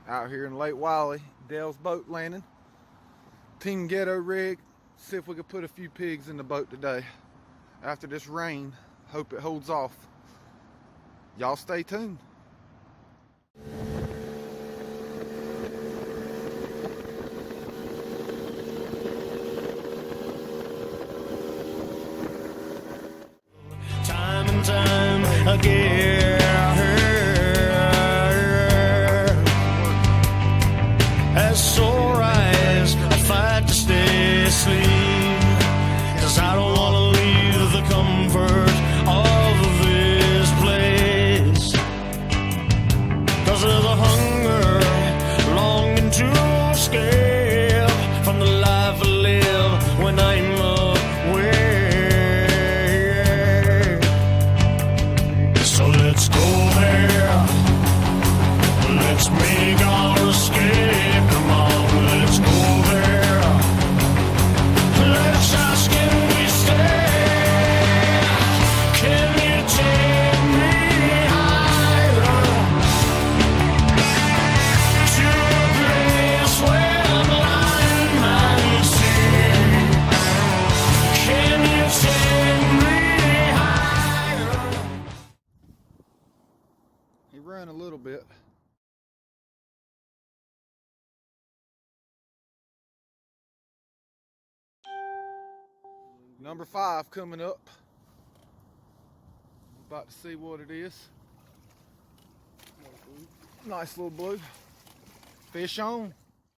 Out here in Lake Wylie, Dale's boat landing. Team Ghetto rig. See if we can put a few pigs in the boat today. After this rain, hope it holds off. Y'all stay tuned. Time and time again, as sore eyes I fight to stay asleep, 'cause I don't want to leave the comfort of this place, 'cause of the hunger, longing to escape from the life I live when I'm away. So let's go there, let's make our escape, come on, let's go there, let's ask, can we stay, can you take me higher, to a place where blind man see, can you take me higher? He ran a little bit. Number 5 coming up. About to see what it is. Nice little blue. Fish on.